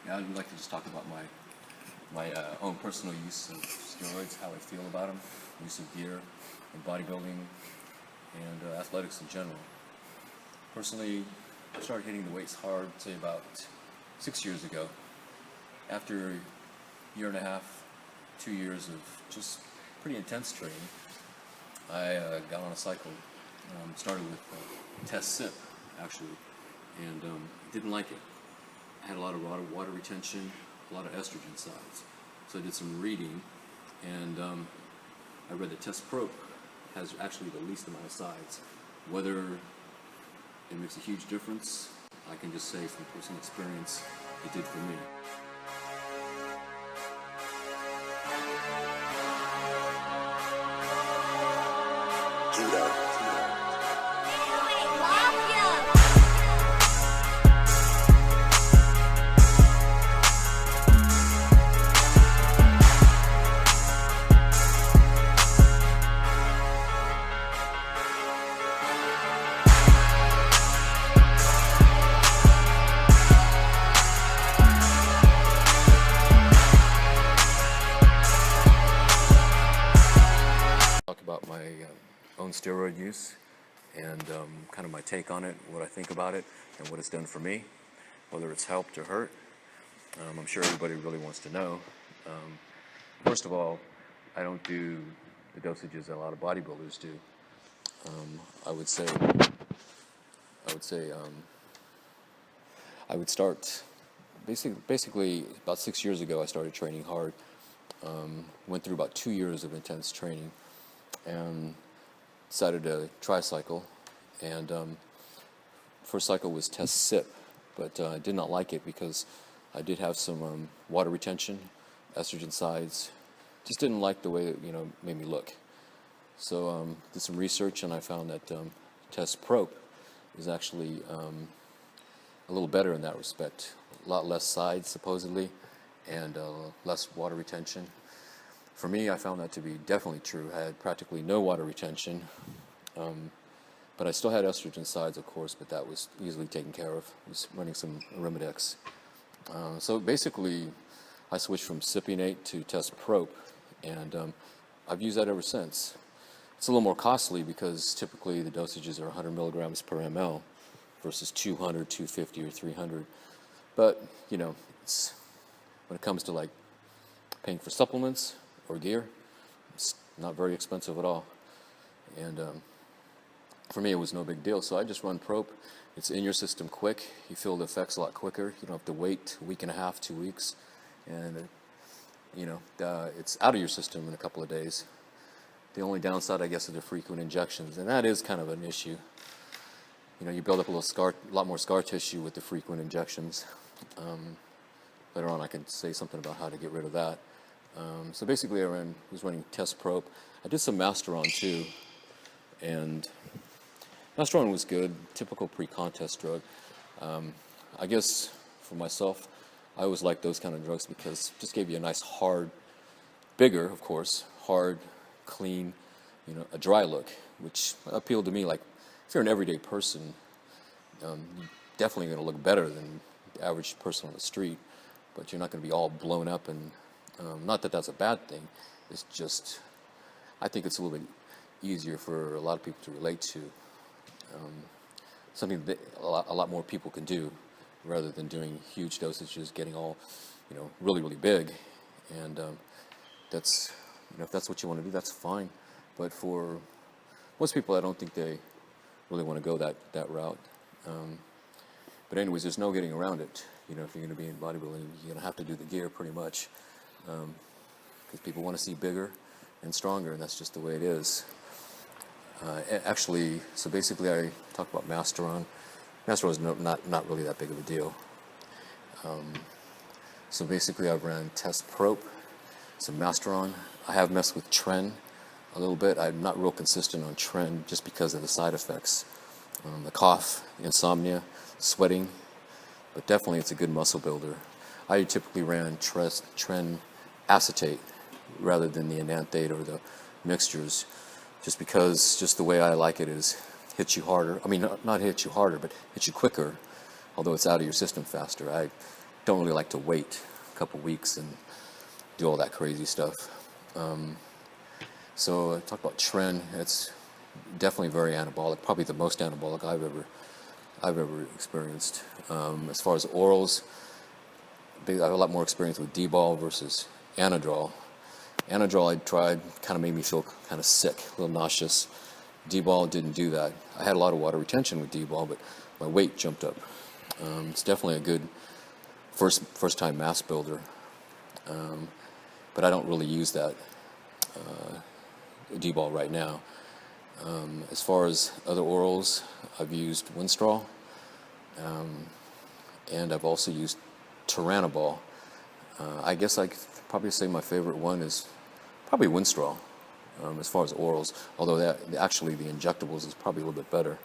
Yeah, I'd like to just talk about my own personal use of steroids, how I feel about them, use of gear, in bodybuilding, and athletics in general. Personally, I started hitting the weights hard, say about 6 years ago. After a year and a half, 2 years of just pretty intense training, I got on a cycle. Started with test sip, actually, and didn't like it. I had a lot of water retention, a lot of estrogen sides. So I did some reading, and I read that test prop has actually the least amount of sides. Whether it makes a huge difference, I can just say from personal experience, it did for me. Talk about my own steroid use and kind of my take on it, what I think about it, and what it's done for me, whether it's helped or hurt. I'm sure everybody really wants to know. First of all, I don't do the dosages that a lot of bodybuilders do. I would start basically about 6 years ago. I started training hard. Went through about 2 years of intense training, and decided to try cycle. And first cycle was test sip, but I did not like it because I did have some water retention, estrogen sides. Just didn't like the way it made me look. So did some research, and I found that test prop is actually a little better in that respect. A lot less sides supposedly, and less water retention. For me, I found that to be definitely true. I had practically no water retention, but I still had estrogen sides, of course, but that was easily taken care of. I was running some Arimidex. So basically, I switched from Cypionate to test prop, and I've used that ever since. It's a little more costly because typically the dosages are 100 milligrams per ml versus 200, 250, or 300. But, it's, when it comes to like paying for supplements or gear, it's not very expensive at all. And for me, it was no big deal. So I just run prop. It's in your system quick. You feel the effects a lot quicker. You don't have to wait a week and a half, 2 weeks. And, it's out of your system in a couple of days. The only downside, I guess, are the frequent injections. And that is kind of an issue. You build up a lot more scar tissue with the frequent injections. Later on, I can say something about how to get rid of that. So basically, I was running test prop. I did some Masteron too, and Masteron was good, typical pre-contest drug. I guess for myself, I always liked those kind of drugs because it just gave you a nice hard, bigger, of course, hard, clean, a dry look, which appealed to me. Like, if you're an everyday person, you're definitely going to look better than the average person on the street, but you're not going to be all blown up. And not that that's a bad thing. It's just, I think it's a little bit easier for a lot of people to relate to. Something that a lot more people can do, rather than doing huge dosages, getting all, really, really big. And that's, if that's what you want to do, that's fine. But for most people, I don't think they really want to go that route. But anyways, there's no getting around it. If you're going to be in bodybuilding, you're going to have to do the gear pretty much, because people want to see bigger and stronger, and that's just the way it is. Actually, so basically, I talk about Masteron. Masteron is not really that big of a deal. So basically, I've ran test prop, some Masteron. I have messed with Tren a little bit. I'm not real consistent on Tren just because of the side effects. The cough, insomnia, sweating, but definitely it's a good muscle builder. I typically ran Tren acetate rather than the enanthate or the mixtures, just because the way I like it is hits you harder. I mean, not hit you harder, but hits you quicker, although it's out of your system faster. don't really like to wait a couple weeks and do all that crazy stuff. So I talk about Tren. It's definitely very anabolic, probably the most anabolic I've ever experienced. As far as orals, I have a lot more experience with D-ball versus Anadrol. Anadrol I tried, kind of made me feel kind of sick, a little nauseous. D-ball didn't do that. I had a lot of water retention with D-ball, but my weight jumped up. It's definitely a good first time mass builder, but I don't really use that D-ball right now. As far as other orals, I've used Winstrol, and I've also used Turinabol. I guess I could probably say my favorite one is probably Winstrol, as far as orals, although actually the injectables is probably a little bit better.